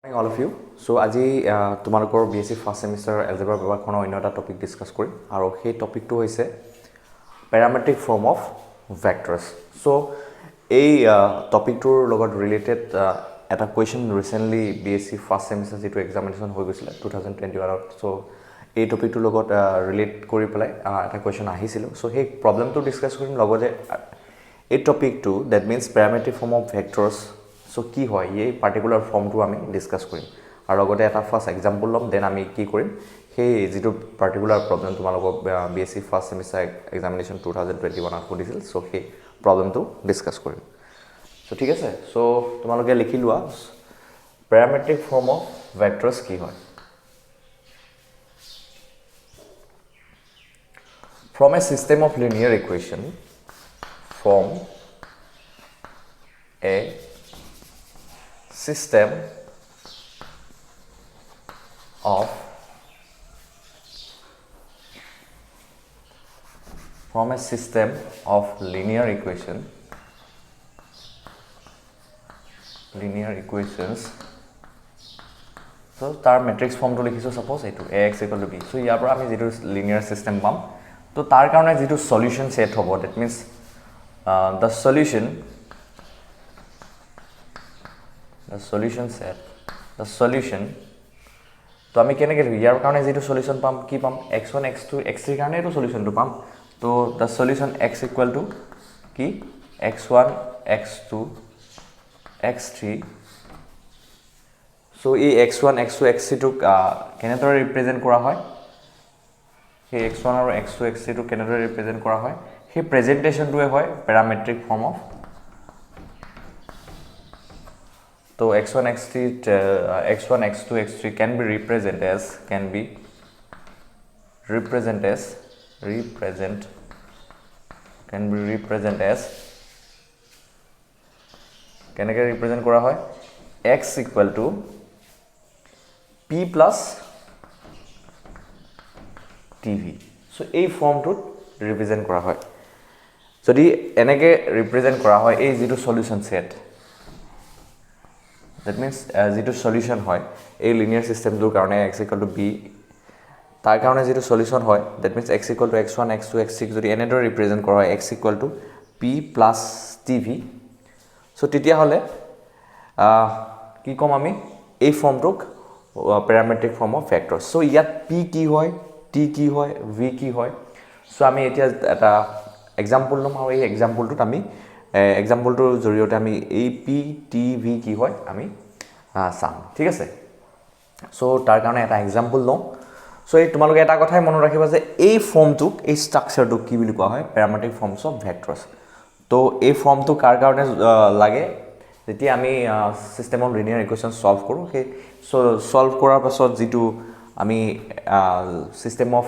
Morning all of you. So আজি তোমালোকৰ BSc first semester algebra পেপাৰখনৰ অন্য এটা টপিক ডিসকাস কৰিম আৰু সেই টপিকটো হৈছে প্যাৰামেট্ৰিক ফৰ্ম অফ ভেক্টৰছ। সো এই টপিকটোৰ লগত ৰিলেটেড এটা question recently BSc first semester যেটো এক্সামিনেশন হৈ গৈছিল 2021 ত। সো এই টপিকটোৰ লগত ৰিলেট কৰি পেলাই এটা কোৱেশ্চন আহিছিল। সো সেই প্ৰবলেমটো ডিসকাস কৰিম লগতে এই টপিকটো that means parametric form of vectors. So কি হয় এই পাৰ্টিকুলাৰ ফৰ্মটো আমি ডিসকাস কৰিম আৰু লগতে এটা ফাৰ্স্ট এক্সাম্পল লম দেন আমি কি কৰিম সেই যেটো পাৰ্টিকুলাৰ প্ৰবলেম তোমালোকক BSc ফাৰ্স্ট সেমিষ্টাৰ এক্সামিনেশন 2021 ত কৰিছিল। সো সেই প্ৰবলেমটো ডিসকাস কৰিম। সো ঠিক আছে। সো তোমালোকে লিখি লোৱা প্যাৰামেট্ৰিক ফৰ্ম অফ ভেক্টৰছ কি হয়। From a system of linear equation, from a system of linear equations. So tar matrix form to likhiso suppose etu ax equal to b. So ইয়াৰ পৰা আমি যেটো linear system পাম তো তাৰ কাৰণে যেটো solution set হ'ব that means the solution তো আমি কেনেকৈ ইয়াৰ কাৰণে যেটো সলিউশন পাম কি পাম x1 x2 x3 কাৰণে এটো সলিউশনটো পাম। তো the solution x equal to কি x1 x2 x3। সো এই x1 x2 x3 টো কেনেদৰে ৰিপ্ৰেজেন্ট কৰা হয় সেই x1 আৰু x2 x3 টো কেনেদৰে ৰিপ্ৰেজেন্ট কৰা হয় সেই প্ৰেজেন্টেশনটোৱে হয় parametric form of. So x1 x2 x3 can be represented as কেনেকৈ ৰিপ্ৰেজেন্ট কৰা হয় x equal to p plus tv। So এই ফৰ্মটোত ৰিপ্ৰেজেন্ট কৰা হয়। যদি এনেকৈ ৰিপ্ৰেজেন্ট কৰা হয় এই যেটো সলিউশন সেট that means যেটো সলিউশন হয় এই লিনিয়াৰ সিস্টেমটোৰ কাৰণে x equal to b তাৰ কাৰণে যেটো সলিউশন হয় that means x equal to x1 x2 x3 যদি এনেদৰে ৰিপ্ৰেজেন্ট কৰা হয় x equal to p plus tv। So তেতিয়া হলে কি কম আমি এই ফৰ্মটোক প্যাৰামেট্ৰিক ফৰ্ম অফ ভেক্টৰছ। সো ইয়াত p কি হয় t কি হয় v কি হয়। সো আমি এতিয়া এটা এক্সাম্পল লম আৰু এই এক্সাম্পলটোত আমি এক্সাম্পলটোৰ জৰিয়তে আমি এই p t v কি হয় আমি চাম। ঠিক আছে। সো তাৰ কাৰণে এটা এক্সাম্পল লম। সো এই তোমালোকে এটা কথাই মনত ৰাখিবা যে এই ফৰ্মটোক এই ষ্ট্ৰাকচাৰটোক কি বুলি কোৱা হয় প্যাৰামেট্ৰিক ফৰ্মছ অফ ভেক্টৰছ। তো এই ফৰ্মটো কাৰ কাৰণে লাগে যেতিয়া আমি system of linear equation solve কৰোঁ সেই সলভ কৰাৰ পাছত যেটো আমি সিস্টেম অফ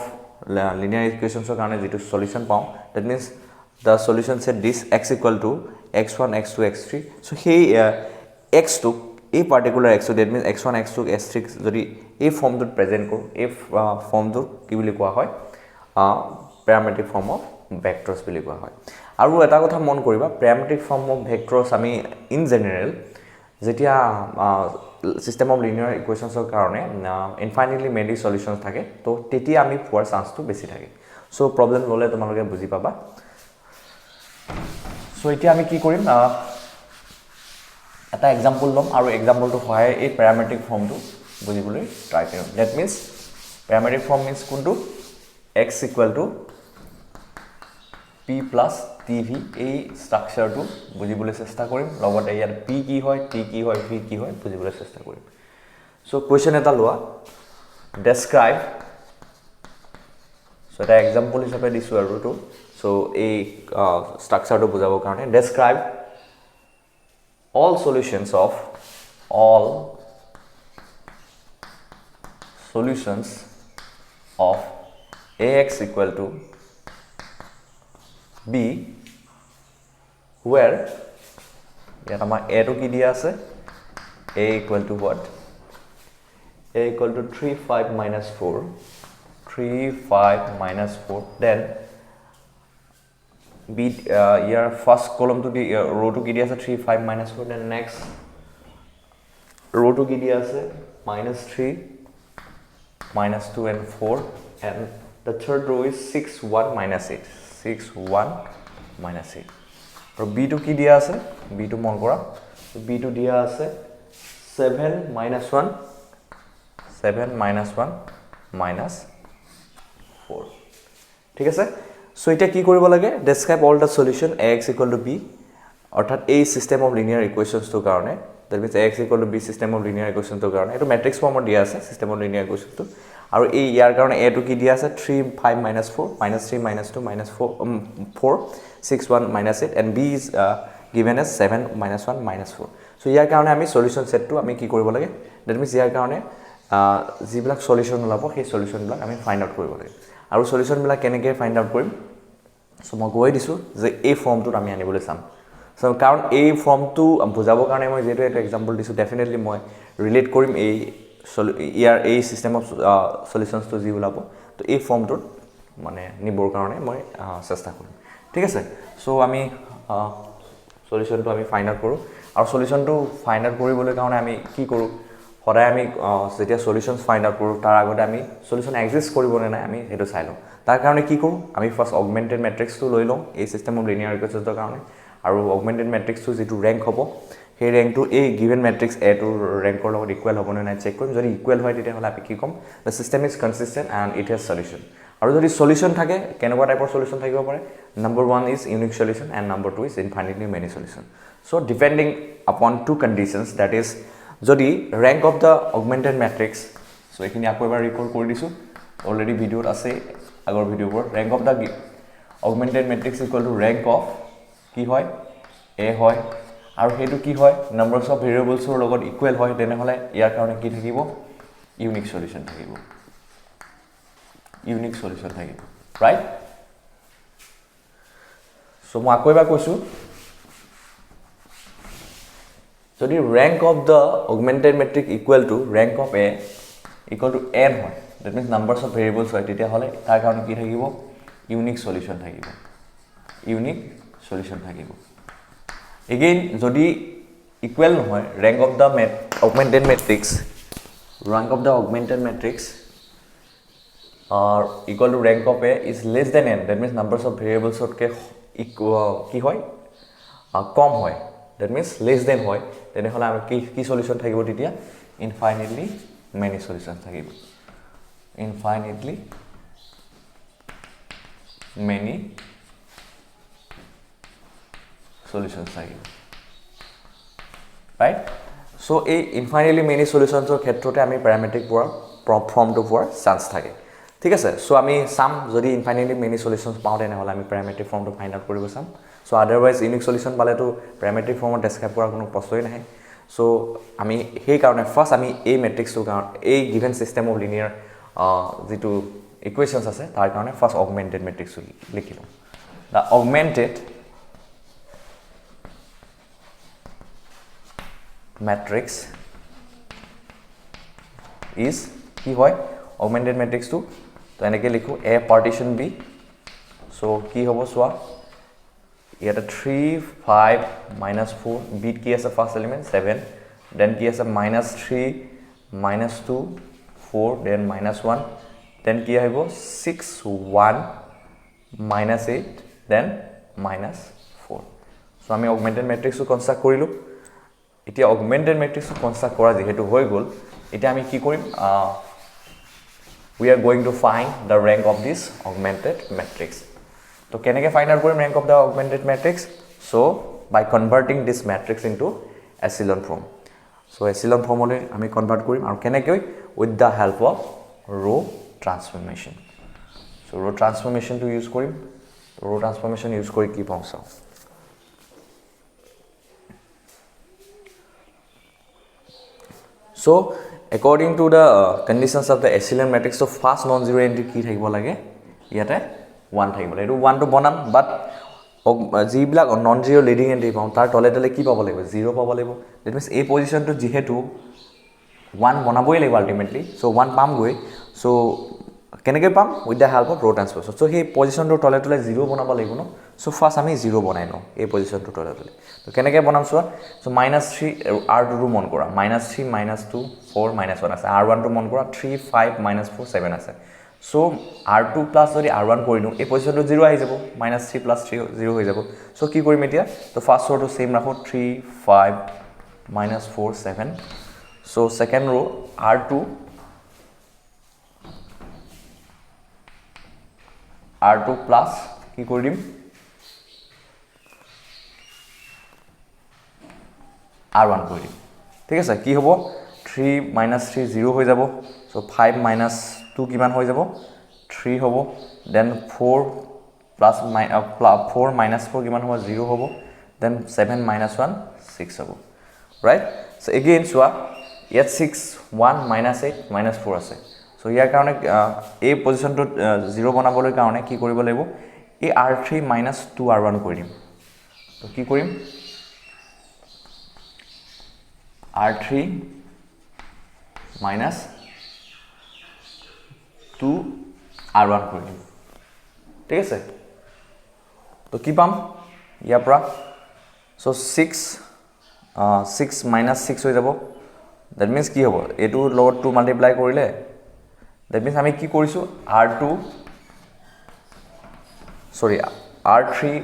লিনিয়াৰ ইকুৱেশ্যনছৰ কাৰণে যেটো সলিউশন পাওঁ that means the solution set this x equal to x1 x2 x3। so সেই x to এই particular x that means x1 x2 x3 যদি এই ফর্মটোত প্রেজেন্ট কৰো এই ফৰ্মটো কি বুলি কোৱা হয় প্যাৰামেট্ৰিক ফৰ্ম অফ ভেক্টৰছ বুলি কোৱা হয়। আৰু এটা কথা মন কৰিবা প্যাৰামেট্ৰিক ফৰ্ম অফ ভেক্টৰছ আমি ইন জেনাৰেল যেতিয়া সিস্টেম অফ লিনিয়াৰ ইকুৱেশ্যনছৰ কাৰণে ইনফাইনাইটলি মেনি সলিউশনছ থাকে তো তেতিয়া আমি পোৱাৰ চান্সটো বেছি থাকে। সো প্ৰবলেম ললে তোমালোকে বুজি পাবা। সো এতিয়া আমি কি কৰিম এটা এক্সাম্পল লম আৰু এক্সাম্পলটো হয় এই প্যাৰামেট্ৰিক ফৰ্মটো বুজিবলৈ ট্ৰাই কৰিম। That means parametric form means কোনটো x equal to p plus tv এই ষ্ট্ৰাকচাৰটো বুজিবলৈ চেষ্টা কৰিম লগতে ইয়াত p কি হয় t কি হয় v কি হয় বুজিবলৈ চেষ্টা কৰিম। সো কোৱেশ্চন এটা লোৱা ডেসক্ৰাইব। সো এটা এক্সাম্পল হিচাপে দিছো আৰু তো সো এই ষ্ট্ৰাকচাৰটো বুজাবৰ কাৰণে ডেসক্ৰাইব all solutions of ax equal to b where ইয়াত আমাৰ a টো কি দিয়া আছে a equal to what a equal to 3 5 minus 4 3 5 minus 4 then B your first column to the row to give us a 3 5 minus 4 then next ৰোটো কি দিয়া আছে -3 -2 and 4 and the third row is 6 1 -8 6 1 -8 আৰু b টো কি দিয়া আছে b টো মন কৰা b টো দিয়া আছে 7 -1 7 -1 -4 ঠিক আছে সো এটা কি কৰিব লাগে describe all the solution ax = b অৰ্থাৎ এই সিস্টেম অফ লিনিয়াৰ ইকুৱেশনছ টো কাৰণে that means ax = b system of linear equation টো কাৰণে এটো ম্যাট্ৰিক্স ফৰ্মত দিয়া আছে সিস্টেম অফ লিনিয়াৰ ইকুৱেশন টো আৰু এই ইয়াৰ কাৰণে a টো কি দিয়া আছে 3 5 -4 -3 -2 -4 4 6 1 -8 and b is given as 7 -1 -4 so ইয়াৰ কাৰণে আমি সলিউশন সেট টো আমি কি কৰিব লাগে that means ইয়াৰ কাৰণে যিবিলাক সলিউশন ওলাব সেই সলিউশন বিলাক আমি ফাইন্ড আউট কৰিব লাগে আৰু সলিউশন বিলাক কেনেকৈ ফাইন্ড আউট কৰিম সো মই কৈ দিছো যে এই ফৰ্মটো আমি আনিবলৈ চাম সো কাৰণ এই ফৰ্মটো বুজাবৰ কাৰণে মই যেটো এটা এক্সাম্পল দিছো ডেফিনেটলি মই ৰিলেট কৰিম এই ইয়াৰ এই সিস্টেম অফ সলিউশনস টো যি ওলাব তো এই ফৰ্মটো মানে নিবৰ কাৰণে মই চেষ্টা কৰিম ঠিক আছে সো আমি সলিউশনটো আমি ফাইন্ড আউট কৰো আৰু সলিউশনটো ফাইন্ড আউট কৰিবলৈ কাৰণে আমি কি কৰো সদায় আমি যেতিয়া সলিউশনস ফাইন্ড আউট কৰো তাৰ আগতে আমি সলিউশন এক্সিষ্ট কৰিব নে নাই আমি হেতু চাই লওঁ তাৰ কাৰণে কি কৰো আমি ফাৰ্স্ট অগমেন্টেড ম্যাট্ৰিক্স টো লৈ লওঁ এই সিস্টেম অফ লিনিয়াৰ ইকুৱেশনছৰ কাৰণে আৰু অগমেন্টেড ম্যাট্ৰিক্স টো যেটো ৰেংক হ'ব সেই ৰেংকটো এই গিভেন ম্যাট্ৰিক্স a টোৰ ৰেংকৰ লগত ইকুৱেল হ'ব নে নাই চেক কৰিম যদি ইকুৱেল হয় তেতিয়া হলে আমি কি কম the system is consistent and it has solution আৰু যদি সলিউশন থাকে কেনেকুৱা টাইপৰ সলিউশন থাকিব পাৰে number 1 is unique solution and number 2 is infinitely many solution so depending upon two conditions that is যদি rank of the augmented matrix so এখিনি আকৌ এবাৰ ৰিকল কৰি দিছো অলৰেডি ভিডিওত আছে আগৰ ভিডিওবোৰ rank of the augmented matrix equal to rank of কি হয় a হয় আৰু হেতু কি হয় নাম্বাৰস অফ ভেৰিয়েবলছৰ লগত ইকুৱেল হয় তেনে হলে ইয়াৰ কাৰণে কি থাকিব ইউনিক সলিউশন থাকিব ইউনিক সলিউশন থাকিব ৰাইট সো মই আকৌ এবাৰ কৈছো যদি rank of the augmented matrix equal to rank of a equal to n হয় that means numbers of variables হয় তেতিয়া হলে তাৰ কাৰণে কি থাকিব ইউনিক সলিউশন থাকিব ইউনিক সলিউশন থাকিব again যদি equal নহয় rank of the augmented matrix or equal to rank of a is less than n that means numbers of variables otke কি হয় কম হয় that means less than হয় তেনে হলে আমি কি সলিউশন থাকিব তেতিয়া infinitely many solutions থাকিব infinitely many solutions থাকিব right so এই infinitely many solutions ৰ ক্ষেত্ৰতে আমি প্যাৰামেট্ৰিক ফৰ্মটো পোৱাৰ চান্স থাকে ঠিক আছে সো আমি সাম যদি infinitely many solutions পাও তেনে হলে আমি প্যাৰামেট্ৰিক ফৰ্মটো ফাইন্ড আউট কৰিব চাম সো আদাৰৱাইজ ইউনিক সলিউশন পালে তো প্যাৰামেট্ৰিক ফৰ্মত ডেসক্ৰাইব কৰাৰ কোনো প্ৰশ্নই নাই সো আমি সেই কাৰণে ফাৰ্স্ট আমি এই ম্যাট্ৰিক্সটো কাৰণ এই গিভেন সিস্টেম অফ লিনিয়াৰ যেটো ইকুৱেশনছ আছে তাৰ কাৰণে ফাৰ্স্ট অগমেন্টেড ম্যাট্ৰিক্স লিখিলো দা অগমেন্টেড matrix is কি হয় augmented matrix টো তো এনেকৈ লিখো a partition b so কি হ'ব সোয়া ইয়াতে 3 5 -4 b কি আছে ফার্স্ট এলিমেন্ট 7 দেন কি আছে -3 -2 4 দেন -1 দেন কি আহিব 6 1 -8 দেন -4 so আমি augmented matrix টো কনস্ট্ৰাক্ট কৰিলো এতিয়া augmented matrix কনস্ট্ৰাক্ট কৰা যেহেতু হৈ গল এতিয়া আমি কি কৰিম we are going to find the rank of this augmented matrix তো কেনেকৈ ফাইন্ড আউট কৰিম rank of the augmented matrix so by converting this matrix into echelon form so echelon form লৈ আমি কনভার্ট কৰিম আৰু কেনেকৈ with the help of row transformation so row transformation to use কৰিম row transformation use কৰি কি পাম চাও so according to the conditions of the echelon matrix so first non-zero entry কি থাকিব লাগে ইয়াতে 1 থাকিব লাগে এটো 1 টো বনাম বাট যিবিলাক non-zero leading entry পাম তাৰ তলে তলে কি পাব লাগিব 0 পাব লাগিব that means এই পজিশন টো যেহেতু 1 বনাবই লাগিব আলটিমেটলি so 1 পাম গৈ so কেনেকৈ পাম উইথ দ্য হেল্প অফ ৰ' ট্ৰান্সপ'জেশ্যন চ' সেই পজিশ্যনটোৰ তলে তলে 0 বনাব লাগিব ন চ' ফাৰ্ষ্ট আমি 0 বনাই লওঁ এই পজিশ্যনটোৰ তলে তলে তো কেনেকৈ বনাম চোৱা চ' -3 R2টো মন কৰা -3 -2 4 -1 আছে R1টো মন কৰা 3 5 -4 7 আছে চ' R2 প্লাছ যদি R1 কৰি দিওঁ এই পজিশ্যনটো 0 আহি যাব -3 + 3 0 হৈ যাব চ' কি কৰিম এতিয়া তো ফাৰ্ষ্ট ৰ'টো ছেইম ৰাখোঁ 3 5 -4 7 চ' ছেকেণ্ড ৰ' R2 প্লাছ কি কৰি দিম R1 কৰি দিম ঠিক আছে কি হ'ব 3 -3 0 হৈ যাব চ' 5 -2 কিমান হৈ যাব 3 হ'ব দেন 4 প্লাছ 4 -4 কিমান হ'ব 0 হ'ব দেন 7 -1 6 হ'ব ৰাইট চ' এগেইন চোৱা ইয়াত 6 1 -8 -4 আছে চ' ইয়াৰ কাৰণে এই পজিশ্যনটোত 0 বনাবলৈ কাৰণে কি কৰিব লাগিব এই R3 -2 R1 কৰি দিম তো কি কৰিম R3 -2 R1 কৰি দিম ঠিক আছে তো কি পাম ইয়াৰ পৰা চ' 6 -6 হৈ যাব দেট মিনছ কি হ'ব এইটো লগত 2 মাল্টিপ্লাই কৰিলে দেট মিনছ আমি কি কৰিছোঁ R3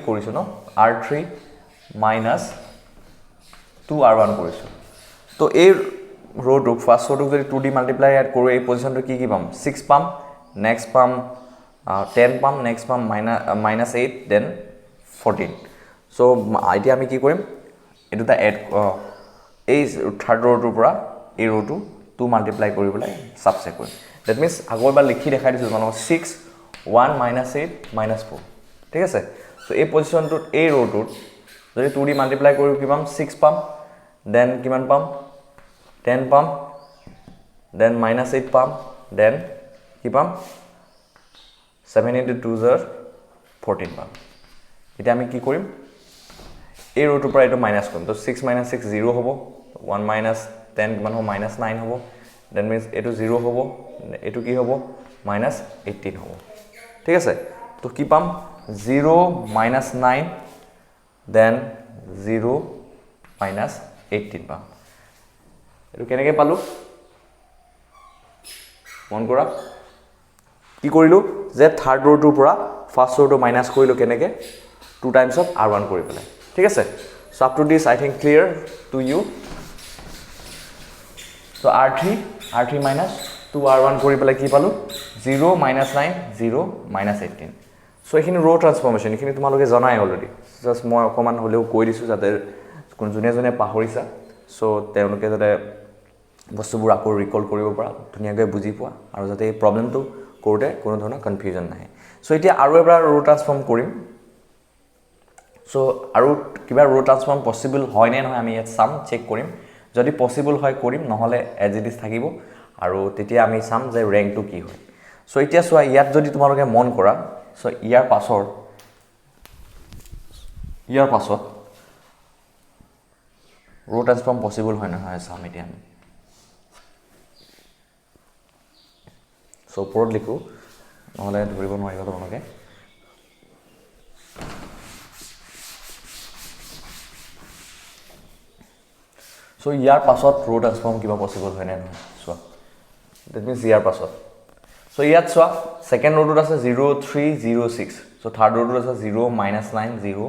কৰিছোঁ ন R3 -2 R1 কৰিছোঁ তো এই ৰ'টোক ফাৰ্ষ্ট ৰ'টোক যদি 2D মাল্টিপ্লাই এড কৰোঁ এই পজিশ্যনটো কি পাম 6 পাম নেক্সট পাম 10 পাম নেক্সট পাম -8 দেন 14 চ' এতিয়া আমি কি কৰিম এই দুটা এড এই থাৰ্ড ৰ'টোৰ পৰা এই ৰ'টো 2 মাল্টিপ্লাই কৰি পেলাই ছাবছেক্ট কৰিম দেট মিনছ আকৌ এবাৰ লিখি দেখাই দিছোঁ তোমালোকক 6 1 -8 -4 ঠিক আছে চ' এই পজিশ্যনটোত এই ৰ'টোত যদি 2D মাল্টিপ্লাই কৰি কি পাম 6 পাম দেন কিমান পাম 10 পাম দেন -8 পাম দেন কি পাম 7 × 2 = 14 পাম এতিয়া আমি কি কৰিম এই ৰ'টোৰ পৰা এইটো মাইনাছ কৰিম তো 6 - 6 0 হ'ব 1 - 10 কিমান হ'ব -9 হ'ব দেন মিনছ এইটো 0 হ'ব এইটো কি হ'ব -18 হ'ব ঠিক আছে তো কি পাম 0 -9 দেন 0 -18 পাম এইটো কেনেকৈ পালোঁ মন কৰা কি কৰিলোঁ যে থাৰ্ড ৰ'টোৰ পৰা ফাৰ্ষ্ট ৰ'টো মাইনাছ কৰিলোঁ কেনেকৈ 2 টাইমছ অফ R1 কৰি পেলাই ঠিক আছে so' up to this I think clear to you so' R3 -2 R1 কৰি পেলাই কি পালোঁ 0 -9 0 -18 চ' এইখিনি ৰ' ট্ৰান্সফৰ্মেশ্যন এইখিনি তোমালোকে জনাই অলৰেডি জাষ্ট মই অকণমান হ'লেও কৈ দিছোঁ যাতে যোনে যোনে পাহৰিছা চ' তেওঁলোকে যাতে বস্তুবোৰ আকৌ ৰিকল কৰিব পৰা ধুনীয়াকৈ বুজি পোৱা আৰু যাতে এই প্ৰব্লেমটো কৰোঁতে কোনো ধৰণৰ কনফিউজন নাহে চ' এতিয়া আৰু এবাৰ ৰ' ট্ৰান্সফৰ্ম কৰিম চ' আৰু কিবা ৰ' ট্ৰান্সফৰ্ম পচিবল হয় নে নহয় আমি ইয়াত চাম চেক কৰিম যদি পচিবল হয় কৰিম নহ'লে এজ ইট ইজ থাকিব আৰু তেতিয়া আমি চাম যে ৰেংকটো কি হয় চ' এতিয়া চোৱা ইয়াত যদি তোমালোকে মন কৰা চ' ইয়াৰ পাছত ৰ' ট্ৰান্সফৰ্ম পচিবল হয় নহয় চাম এতিয়া আমি চ' ওপৰত লিখোঁ নহ'লে ধৰিব নোৱাৰিব তোমালোকে চ' ইয়াৰ পাছত ৰ' ট্ৰান্সফৰ্ম কিবা পচিবল হয় নে নহয় চোৱা ডেট মিনছ ইয়াৰ পাছত চ' ইয়াত চোৱা ছেকেণ্ড ৰ'টোত আছে 0 3 0 6 চ' থাৰ্ড ৰ'টোত আছে 0 -9 0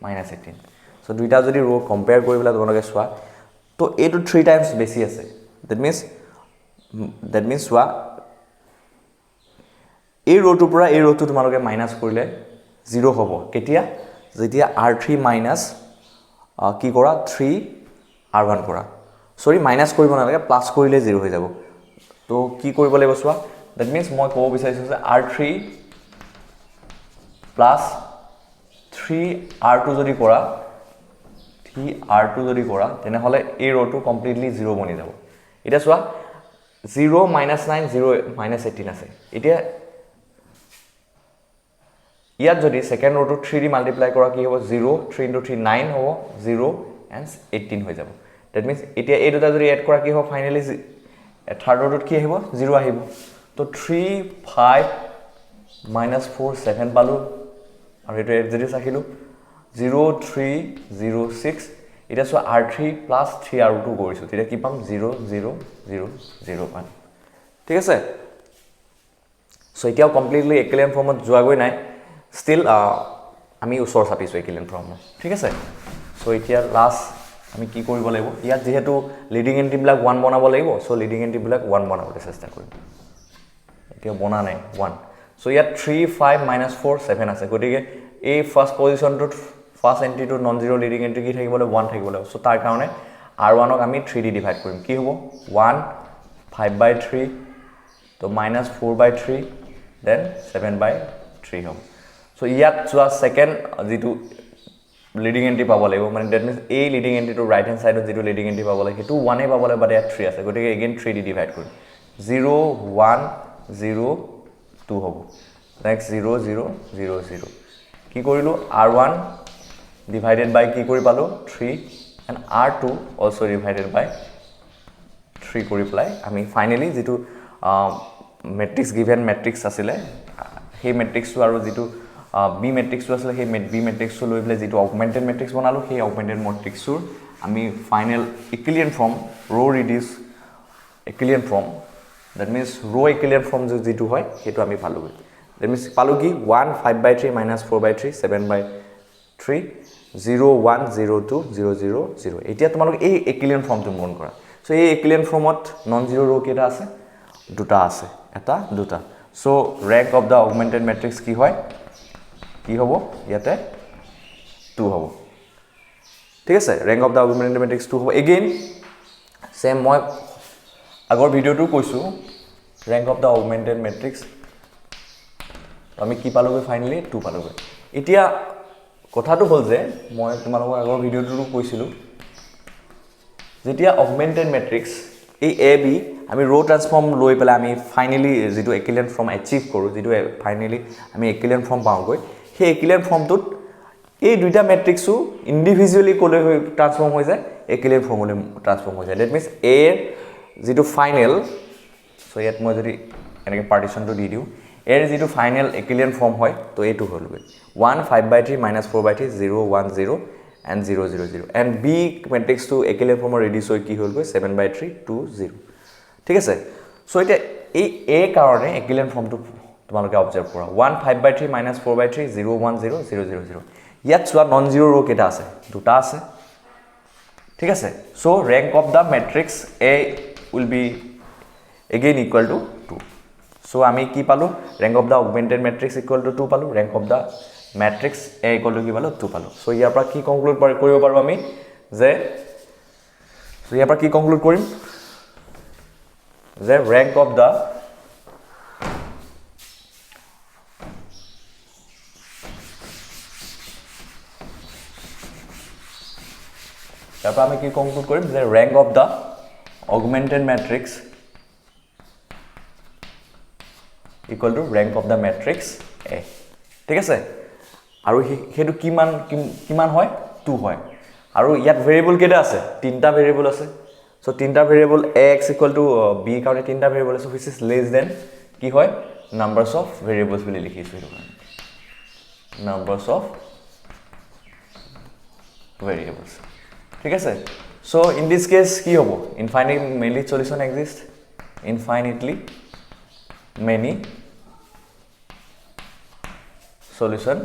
-18 চ' দুইটা যদি ৰ' কম্পেয়াৰ কৰি পেলাই তোমালোকে চোৱা তো এইটো 3 টাইমছ বেছি আছে ডেট মিনছ চোৱা এই ৰ'টোৰ পৰা এই ৰ'টো তোমালোকে মাইনাছ কৰিলে 0 হ'ব কেতিয়া যেতিয়া R3 মাইনাছ কি কৰা 3 R1 কৰা সৰি মাইনাছ কৰিব নালাগে প্লাছ কৰিলে 0 হৈ যাব তো কি কৰিব লাগিব চোৱা দ্যাট মিন্স মই ক'ব বিচাৰিছোঁ যে R3 প্লাছ 3R2 যদি কৰা 3R2 যদি কৰা তেনেহ'লে এই ৰ'টো কমপ্লিটলি 0 বনি যাব এতিয়া চোৱা 0 -9 0 -18 আছে এতিয়া ইয়াত যদি সেকেন্ড ৰ'টো 3 দি মাল্টিপ্লাই কৰা কি হ'ব 0 3 * 3 9 হ'ব 0 and 18 হৈ যাব দ্যাট মিন্স এতিয়া এই দুটা যদি এড কৰা কি হ'ব ফাইনালি থাৰ্ড ৰ'টোত কি আহিব 0 আহিব তো তো 3 5 minus 4 7 পালো আৰু এটো এড যদি ৰাখিলো 0 3 0 6 এটা সো r3 plus 3 r2 কৰিছো তেতিয়া কি পাম 0 0 0 0 1 ঠিক আছে সো এতিয়াও কমপ্লিটলি ইকুইভ্যালেন্ট ফৰ্মত যোৱাগৈ নাই ষ্টিল আমি ওচৰ চাপিছো ইকুইভ্যালেন্ট ফৰ্মত ঠিক আছে সো এতিয়া লাষ্ট আমি কি কৰিব লাগিব ইয়াত যেহেতু লিডিং এন্ট্ৰি বিলাক 1 বনাব লাগিব সো লিডিং এন্ট্ৰি বিলাক 1 বনাবলৈ চেষ্টা কৰিম এতিয়া বনা নাই 1 সো ইয়াত 3 5 minus 4 7 আছে গতিকে এই ফার্স্ট পজিশনটোত first entry to non zero leading entry কি থাকিবলৈ 1 থাকিবলৈ সো তাৰ কাৰণে r1 ক আমি 3 দি ডিভাইড কৰিম কি হ'ব 1 5/3 তো -4/3 then 7/3 হ'ব সো ইয়াত যোৱা সেকেন্ড যেটো লিডিং এন্ট্ৰি পাব লাগিব মানে দ্যাট মিন্স এই leading entry to right hand সাইডত যেটো লিডিং এন্ট্ৰি পাব লাগিব হেতু 1 এ পাব লাগিব বাট ইয়াত 3 আছে গতিকে এগেইন 3 দি ডিভাইড কৰিম 0 1 0 2 হ'ব নেক্সট 0 0 0 0 কি কৰিলো r1 divided by কি কৰি পালো 3 and r2 also divided by 3 কৰি প্লাই আমি ফাইনালি যেটো মেট্ৰিক্স গিভেন মেট্ৰিক্স আছিলে সেই মেট্ৰিক্সটো আৰু যেটো বি মেট্ৰিক্সটো আছিলে সেই বি মেট্ৰিক্সটো লৈ প্লাই যেটো অগমেন্টেড মেট্ৰিক্স বনালো সেই অগমেন্টেড মেট্ৰিক্সৰ আমি ফাইনাল ইকুইভ্যালেন্ট ফৰ্ম ৰো reduce equivalent form that means ৰো ইকুইভ্যালেন্ট ফৰ্ম যেটো হয় হেতু আমি পালো দ্যাট মিন্স পালো কি 1 5/3 -4/3 7/3 0 1 0 2 0 0 0 এতিয়া তোমালোক এই ইকুইভ্যালেন্ট ফৰ্মটো মন কৰা সো এই ইকুইভ্যালেন্ট ফৰ্মত নন জিৰো ৰো কেটা আছে দুটা আছে এটা দুটা so rank of the augmented matrix কি হয় কি হ'ব ইয়াতে 2 হ'ব ঠিক আছে rank of the augmented matrix 2 হ'ব এগেইন সেম মই আগৰ ভিডিওটো কৈছো rank of the augmented matrix আমি কি পালোগে ফাইনালি 2 পালোগে এতিয়া কথাটো হল যে মই তোমালোকৰ আগৰ ভিডিওটো কৈছিলো যেতিয়া অগমেন্টেড ম্যাট্ৰিক্স এই এ বি আমি ৰো ট্ৰান্সফৰ্ম লৈ পেলাই আমি ফাইনালি যেটো ইকুইভ্যালেন্ট ফৰ্ম অ্যাচিভ কৰো যেটো ফাইনালি আমি ইকুইভ্যালেন্ট ফৰ্ম পাওঁগৈ সেই ইকুইভ্যালেন্ট ফৰ্মটোত এই দুইটা ম্যাট্ৰিক্সও ইন্ডিভিজুয়ালি কোলে ট্ৰান্সফৰ্ম হৈ যায় ইকুইভ্যালেন্ট ফৰ্মলৈ ট্ৰান্সফৰ্ম হৈ যায় দ্যাট মিন্স এ যেটো ফাইনাল সো ইয়াত মই যদি এনেকে পাৰ্টিশনটো দি দিও এৰ যেটো ফাইনাল ইকুইভ্যালেন্ট ফৰ্ম হয় তো এটো হলগৈ 1 5/3 -4/3 0 1 0 and 0 0 0 and b matrix to equivalent ফৰ্মৰ ৰেডিউস হৈ কি হলগৈ 7/3 2 0 ঠিক আছে সো এটা এই এ কাৰণে ইকুইভ্যালেন্ট ফৰ্মটো তোমালোকে অবজাৰ্ভ কৰা 1 5/3 -4/3 0 1 0 0 0 0 ইয়াত চোৱা নন জিৰো ৰো কেটা আছে দুটা আছে ঠিক আছে so rank of the matrix a will be again equal to 2 so আমি কি পালো rank of the augmented matrix equal to 2 পালো rank of the matrix a equal to কি পালো 2 পালো so ইয়াৰ পৰা কি কনক্লুড কৰিব পাৰো আমি যে so ইয়াৰ পৰা কি কনক্লুড কৰিম যে rank of the ইয়াৰ পৰা আমি কি কনক্লুড কৰিম যে rank of the augmented matrix equal to rank of the matrix A ঠিক আছে আৰু হেতু কিমান হয় 2 হয় আৰু ইয়াত ভেৰিয়েবল কেটা আছে তিনটা ভেৰিয়েবল আছে সো তিনটা variable x equal to b কাৰণে তিনটা ভেৰিয়েবল আছে which is less than কি হয় numbers of variables বুলি লিখিছো এটো numbers of variables ঠিক আছে সো in this case কি হ'ব infinitely many solution exist infinitely many solution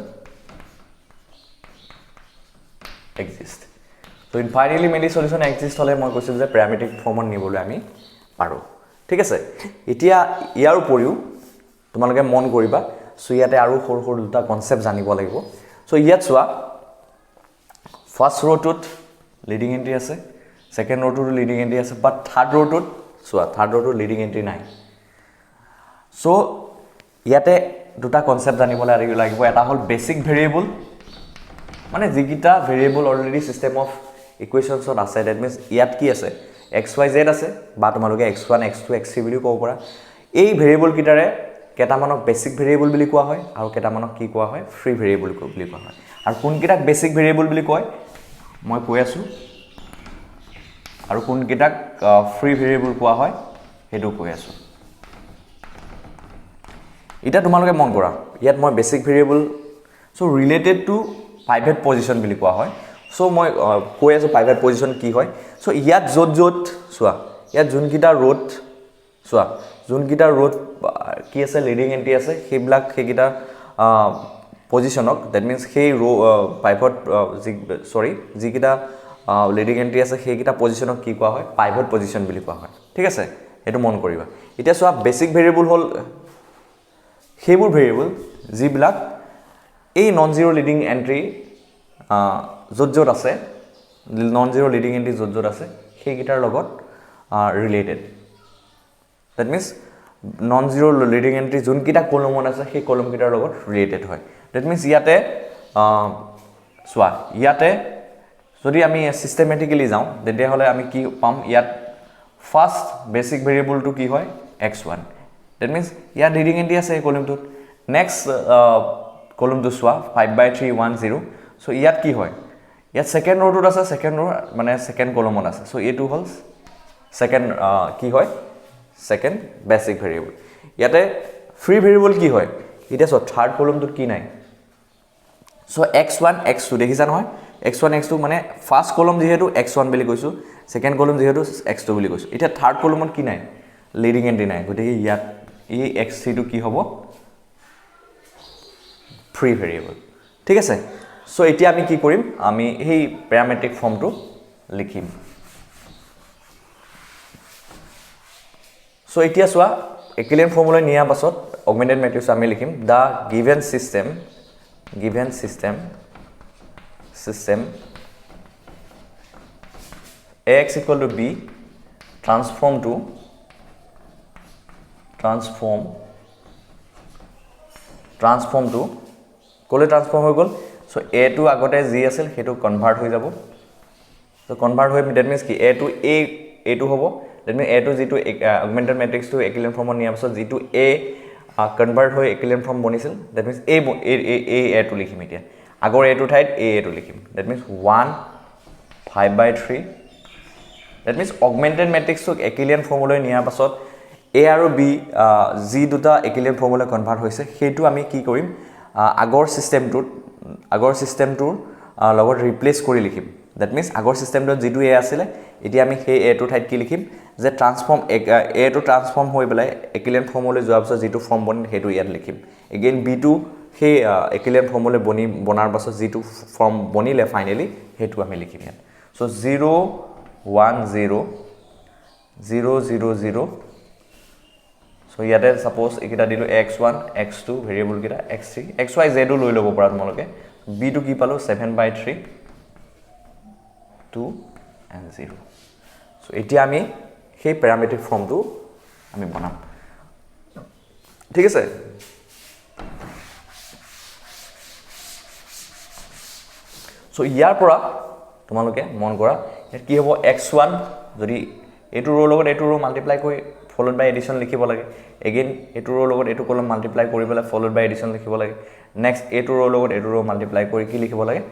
exist so infinitely many solution exist হলে মই কৈছিল যে প্যাৰামেট্ৰিক ফৰ্মত নিবলৈ আমি পাৰো ঠিক আছে এতিয়া ইয়াৰ উপৰিও তোমালোকে মন কৰিবা সো ইয়াতে আৰু সৰু সৰু দুটা কনসেপ্ট জানিব লাগিব সো ইয়াত চোৱা ফাৰ্স্ট ৰোটোত লিডিং এন্ট্ৰি আছে সেকেন্ড ৰোটোত লিডিং এন্ট্ৰি আছে বাট থাৰ্ড ৰোটোত চোৱা থাৰ্ড ৰোটোত লিডিং এন্ট্ৰি নাই সো ইয়াতে দুটা কনসেপ্ট জানিবলৈ লাগিব এটা হল বেসিক ভেৰিয়েবল মানে যিকিটা ভেৰিয়েবল অলৰেডি সিস্টেম অফ ইকুৱেশনছত আছে দ্যাট মিন্স ইয়াত কি আছে xyz আছে বা তোমালোকে x1 x2 x3 বুলি ক'ব পাৰা এই ভেৰিয়েবল কিটাৰে কেটামানক বেসিক ভেৰিয়েবল বুলি কোৱা হয় আৰু কেটামানক কি কোৱা হয় ফ্ৰী ভেৰিয়েবল বুলি কোৱা হয় আৰু কোন কিটাক বেসিক ভেৰিয়েবল বুলি কয় মই কৈ আছো আৰু কোন কিটাক ফ্ৰী ভেৰিয়েবল কোৱা হয় হেতু কৈ আছো এটা তোমালোকে মন কৰা ইয়াত মই basic variable so related to pivot position বুলি কোৱা হয় সো মই কৈ আছো পাইভেট পজিশন কি হয় সো ইয়াত যত যত চোৱা ইয়াত যোনকিটা ৰোড চোৱা যোনকিটা ৰোড কি আছে লিডিং এন্ট্ৰি আছে সেইবিলাক সেইকিটা পজিশনক দ্যাট মিন্স সেই ৰো পাইভট সৰি যিকিটা লিডিং এন্ট্ৰি আছে সেইকিটা পজিশনক কি কোৱা হয় পাইভট পজিশন বুলি কোৱা হয় ঠিক আছে এটো মন কৰিবা এতিয়া চোৱা বেসিক ভেৰিয়েবল হল সেইবোৰ ভেৰিয়েবল যিবিলাক এই নন জিৰো লিডিং এন্ট্ৰি যত যত আছে নন জিৰো লিডিং এন্ট্ৰি যত যত আছে সেইকিটাৰ লগত related that means non zero leading entry যোনকিটা কলমত আছে সেই কলম কিটাৰ লগত ৰিলেটেড হয় দ্যাট মিন্স ইয়াতে চোৱা ইয়াতে যদি আমি সিস্টেমেটিক্যালি যাওঁ তেতিয়া হলে আমি কি পাম ইয়াত ফার্স্ট বেসিক ভেরিয়েবল টু কি হয় x1 দ্যাট মিন্স ইয়াত লিডিং এন্ট্রি আছে এই কলমটোত নেক্সট কলমটো চোৱা 5/3 10 সো ইয়াত কি হয় ইয়াত সেকেন্ড ৰোটোত আছে সেকেন্ড ৰো মানে সেকেন্ড কলমত আছে সো এটো হল সেকেন্ড কি হয় সেকেন্ড বেসিক ভেরিয়েবল ইয়াতে ফ্রি ভেরিয়েবল কি হয় এটা সো থার্ড কলমটোত কি নাই সো x1 x2 দেখিছা নহয় x1 x2 মানে ফার্স্ট কলম যেহেতু x1 বুলি কৈছো সেকেন্ড কলম যেহেতু x2 বুলি কৈছো এটা থার্ড কলমত কি নাই লিডিং এন্ট্ৰি নাই গতিকে ইয়াত এই x3 টো কি হ'ব ফ্ৰি ভেৰিয়েবল ঠিক আছে সো এতিয়া আমি কি কৰিম আমি এই প্যাৰামেট্ৰিক ফৰ্মটো লিখিম সো এতিয়া চোৱা ইকুইভ্যালেন্ট ফৰ্মুলা নিয়া পাছত অগমেন্টেড মেট্ৰিক্স আমি লিখিম the given system ax equal to b transform to কোলে ট্রান্সফর্ম হৈ গল সো a টু আগতে জি আছিল হেতু কনভার্ট হৈ যাব সো কনভার্ট হৈ দ্যাট মিন্স কি a টু a টু হ'ব দ্যাট মিন্স a টু জি two augmented matrix to equivalent ফৰ্মত নিয়া পাছত জি টু a কনভাৰ্ট হৈ ইকুইভ্যালেন্ট ফৰ্ম বনিছিল দ্যাট মিন্স a টু লিখিম এতিয়া আগৰ a টু ঠাইত a টু লিখিম that means 1 5/3 that means augmented matrix to equivalent ফৰ্মলৈ নিয়া পাছত a আৰু b জি দুটা ইকুইভ্যালেন্ট ফৰ্মলৈ কনভাৰ্ট হৈছে হেতু আমি কি কৰিম আগৰ সিস্টেমটোৰ লগত ৰিপ্লেস কৰি লিখিম দ্যাট মিন্স আগৰ সিস্টেমটোত যেটো a আছিল এতিয়া আমি সেই a টু ঠাইত কি লিখিম যে ট্ৰান্সফৰ্ম a টু ট্ৰান্সফৰ্ম হৈ পেলাই ইকুইভ্যালেন্ট ফৰ্মলৈ যোৱাৰ পাছত যেটো ফৰ্ম বনিল হেতু ইয়াত লিখিম এগেইন b টু সেই ইকুইভ্যালেন্ট ফৰ্মলৈ বনাৰ পাছত যেটো ফৰ্ম বনিলে ফাইনালি হেতু আমি লিখিম ইয়াত সো 0 1 0 0 0 0 সো ইয়াতে সাপোজ একিটা দিলো x1 x2 ভেৰিয়েবল কিটা x3 xy z লৈ লব পৰা তোমালোকে b টু কি পালো 7/3 2 and 0 সো এতিয়া আমি সেই প্যাৰামেট্ৰিক ফৰ্মটো আমি বনাম ঠিক আছে সো ইয়াৰ পৰা তোমালোকে মন কৰা কি হ'ব x1 যদি এটো ৰো লগত এটো ৰো মাল্টিপ্লাই কৰি followed by addition লিখিব লাগে again এটো ৰো লগত এটো কলম মাল্টিপ্লাই কৰি পেলাই followed by addition লিখিব লাগে next এটো ৰো লগত এটো ৰো মাল্টিপ্লাই কৰি কি লিখিব লাগে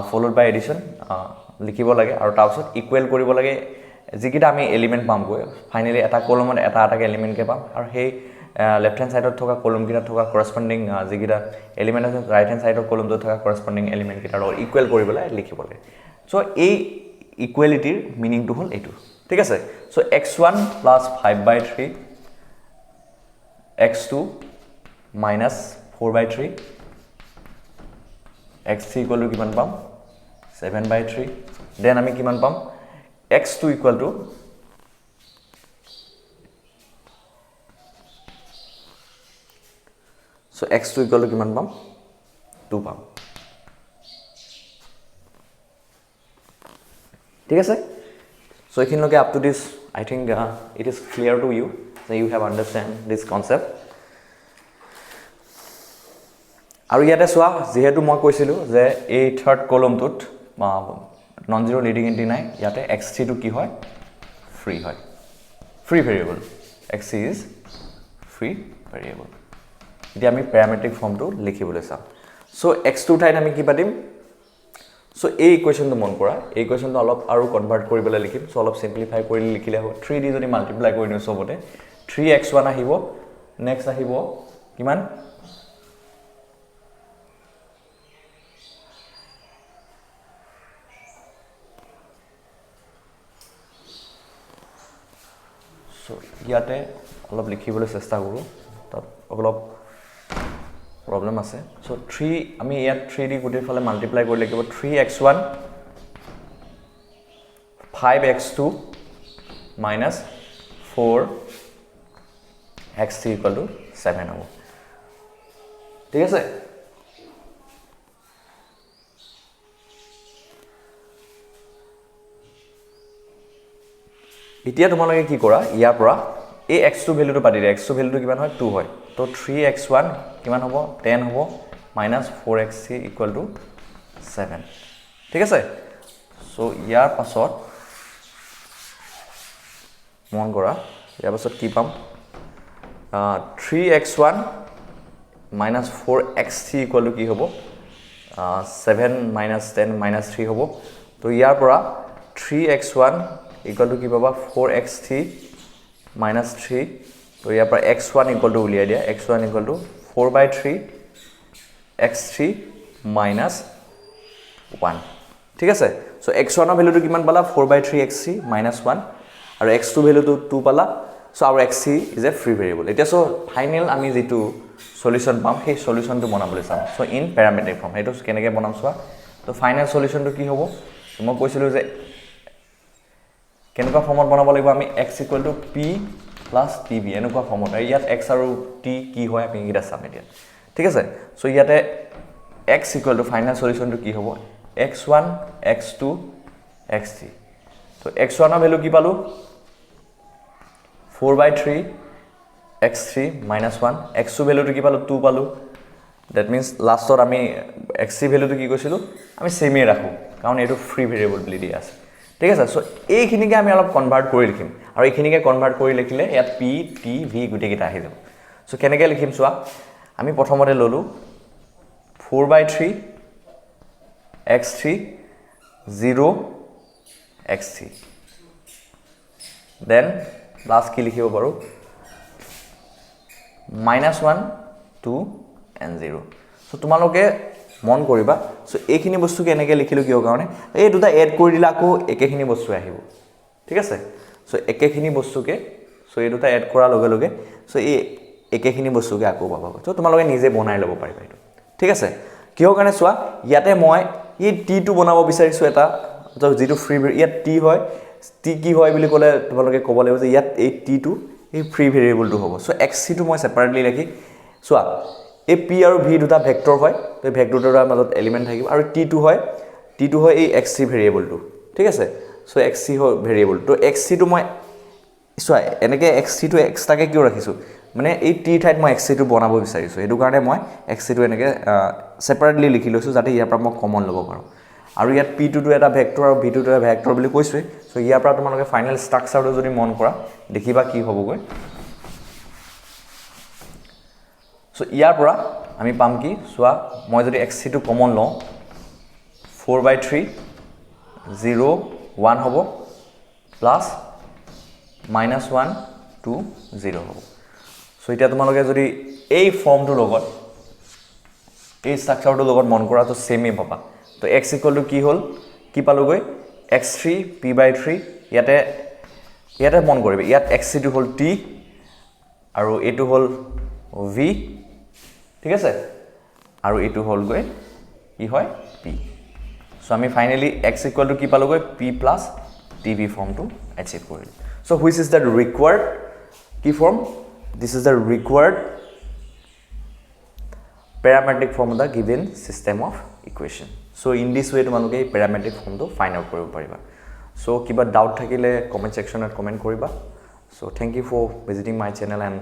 followed by addition লিখিব লাগে আৰু তাৰপিছত ইকুৱেল কৰিব লাগে যিকিটা আমি এলিমেন্ট পাম গৈ ফাইনালি এটা কলমত এটা এটাকে এলিমেন্ট কে পাম আৰু সেই লেফট হ্যান্ড সাইডত থকা কলম কিটা থকা কৰসপন্ডিং যিকিটা এলিমেন্ট আছে ৰাইট হ্যান্ড সাইডৰ কলমটো থকা কৰসপন্ডিং এলিমেন্ট কিটাৰ লগত ইকুৱেল কৰি পেলাই লিখিব লাগে সো এই ইকুৱেলিটিৰ মিনিংটো হল এটো ঠিক আছে so x1 plus 5/3 x2 minus 4/3 x3 equal to কিমান পাম 7/3 দেন আমি কিমান পাম x2 equal to so x2 equal to কিমান পাম 2 পাম ঠিক আছে so এখিনলৈকে up to this I think it is clear to you that you have understand this concept আৰু ইয়াতে চোৱা যেহেতু মই কৈছিলো যে এই থাৰ্ড কলমটোত নন জিৰো লিডিং এন্ট্ৰি নাই ইয়াতে x3 টো কি হয় ফ্ৰী হয় free variable x3 is free variable এতিয়া আমি প্যাৰামেট্ৰিক ফৰ্মটো লিখিবলৈ চাম সো x2 ঠাইত আমি কি পাতিম সো এই ইকুৱেশ্যনটো মন কৰা এই ইকুৱেশ্যনটো অলপ আৰু কনভাৰ্ট কৰিবলৈ লিখিম সো অলপ সিম্পলিফাই কৰি লিখিলে হ'ব 3d যদি মাল্টিপ্লাই কৰি দিও সবতে 3x1 আহিব নেক্সট আহিব কিমান সো ইয়াতে অলপ লিখিবলৈ চেষ্টা কৰোঁ তাত অলপ প্ৰবলেম আছে সো 3 আমি ইয়াত 3 দি গোটেই ফালে মাল্টিপ্লাই কৰি লিখিব 3x1 5x2 minus 4x3 equal to 7 হ'ব ঠিক আছে এতিয়া তোমালোকে কি কৰা ইয়াৰ পৰা এই x2 ভ্যালুটো পাতি দিয়া x2 ভ্যালুটো কিমান হয় 2 হয় তো 3x1 কিমান হ'ব 10 হ'ব minus 4x3 equal to 7 ঠিক আছে সো ইয়াৰ পাছত মন কৰা ইয়াৰ পাছত কি পাম 3x1 minus 4x3 equal to কি হ'ব 7 minus 10 minus 3 হ'ব তো ইয়াৰ পৰা 3x1 equal to কি পাবা 4x3 minus 3 তো ইয়াৰ পৰা x1 equal to উলিয়াই দিয়া x1 equal to 4/3 x3 minus 1 ঠিক আছে সো x1 ৰ ভ্যালুটো কিমান পালা 4/3 x3 minus 1 আৰু x2 ভ্যালুটো 2 পালা সো আৰু x3 is a free variable এতিয়া সো ফাইনাল আমি যেটো সলিউশন পাম সেই সলিউশনটো বনাবলৈ চাম সো ইন প্যাৰামেট্ৰিক ফৰ্ম এটো কেনেকৈ বনাম চোৱা তো ফাইনাল সলিউশনটো কি হ'ব মই কৈছিলো যে কেনেকুৱা ফৰ্মত বনাব লাগিব আমি x = p + tb এনেকুৱা ফৰ্মত আৰু ইয়াত x আৰু t কি হয় আমি এটা চাম এতিয়া ঠিক আছে সো ইয়াতে x = ফাইনাল সলিউশনটো কি হ'ব x1 x2 x3 তো x1 ৰ ভ্যালু কি পালো 4/3 x3 minus 1 x2 ভ্যালুটো কি পালো 2 পালো that means লাষ্টত আমি x3 ভ্যালুটো কি কৈছিলো আমি সেমে ৰাখো কাৰণ এটো ফ্ৰী ভেৰিয়েবল বুলি দিয়া আছে ঠিক আছে সো এইখিনিকে আমি অলপ কনভাৰ্ট কৰি লিখিম আৰু এইখিনিকে কনভাৰ্ট কৰি লিখিলে ইয়াত p t v গুটে কিটা আহি যাব সো কেনেকৈ লিখিম চোৱা আমি প্ৰথমতে ললো 4/3 x3 0 x3 then last কি লিখিব পাৰো -1 2 and 0 সো তোমালোকে মন কৰিবা সো এইখিনি বস্তু কেনেকৈ লিখিলো কিয় কাৰণে এই দুটা এড কৰি দিলা আকৌ একেখিনি বস্তু আহিব ঠিক আছে সো একেখিনি বস্তুকে সো এই দুটা এড কৰাৰ লগে লগে সো এই একেখিনি বস্তুকে আকৌ পাবা সো তোমালোকে নিজে বনাই ল'ব পাৰিবা এটো ঠিক আছে কিয় কাৰণে চোৱা ইয়াতে মই এই টি টো বনাব বিচাৰিছো এটা যেটো ফ্ৰী ইয়াত টি হয় টি কি হয় বুলি ক'লে তোমালোকে ক'ব লাগিব যে ইয়াত এই টি টো এই ফ্ৰী ভেৰিয়েবলটো হ'ব সো xc টো মই সেপাৰেটলি লিখি চোৱা এই p আৰু v দুটা ভেক্টৰ হয় তো ভেক্টৰটোৰ মাজত এলিমেন্ট থাকিব আৰু t2 হয় এই xc ভেৰিয়েবলটো ঠিক আছে সো xc হয় ভেৰিয়েবল তো xc টো মই চোৱা এনেকে xc টো এক্সট্ৰাকে কিয় ৰাখিছো মানে এই t ঠাইত মই xc টো বনাব বিচাৰিছো এটো কাৰণে মই xc টো এনেকে সেপাৰেটলি লিখি লৈছো যাতে ইয়াৰ পৰা মই কমন ল'ব পাৰো আৰু ইয়াত p2 টো এটা ভেক্টৰ আৰু v2 টো এটা ভেক্টৰ বুলি কৈছোৱে সো ইয়াৰ পৰা তোমালোকে ফাইনাল ষ্ট্ৰাকচাৰটো যদি মন কৰা দেখিবা কি হ'বগৈ সো ইয়াৰ পৰা আমি পাম কি সোৱা মই যদি xc টো কমন লওঁ 4/3 0 1 হ'ব প্লাস -1 2 0 হ'ব সো এতিয়া তোমালোকে যদি এই ফৰ্মটো লগত এই ষ্ট্ৰাকচাৰটো লগত মন কৰা তো সেমে পাবা তো x = কি হ'ল কি পালোগৈ x3 p/3 ইয়াতে মন কৰিবে ইয়াত xc টো হ'ল t আৰু এটো হ'ল v ঠিক আছে আৰু এটো হ'ল গৈ কি হয় p সো আমি ফাইনালি x = কি পালোগৈ p + tv ফৰ্মটো এচিভ কৰিল so which is the required কি form this is the required parametric form of the given system of equation so in this way তোমালোকে এই parametric form to find out কৰিব পাৰিবা so কিবা doubt থাকিলে comment section ত comment কৰিবা so thank you for visiting my channel and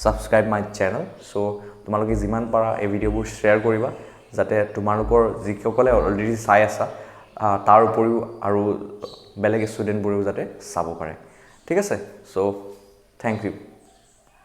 subscribe my channel so তোমালোকে যিমান পাৰা এই ভিডিওবোৰ শেয়াৰ কৰিবা যাতে তোমালোকৰ যিসকলে অলৰেডি চাই আছে তাৰ উপৰিও আৰু বেলেগ ষ্টুডেন্টবোৰেও যাতে চাব পাৰে ঠিক আছে so thank you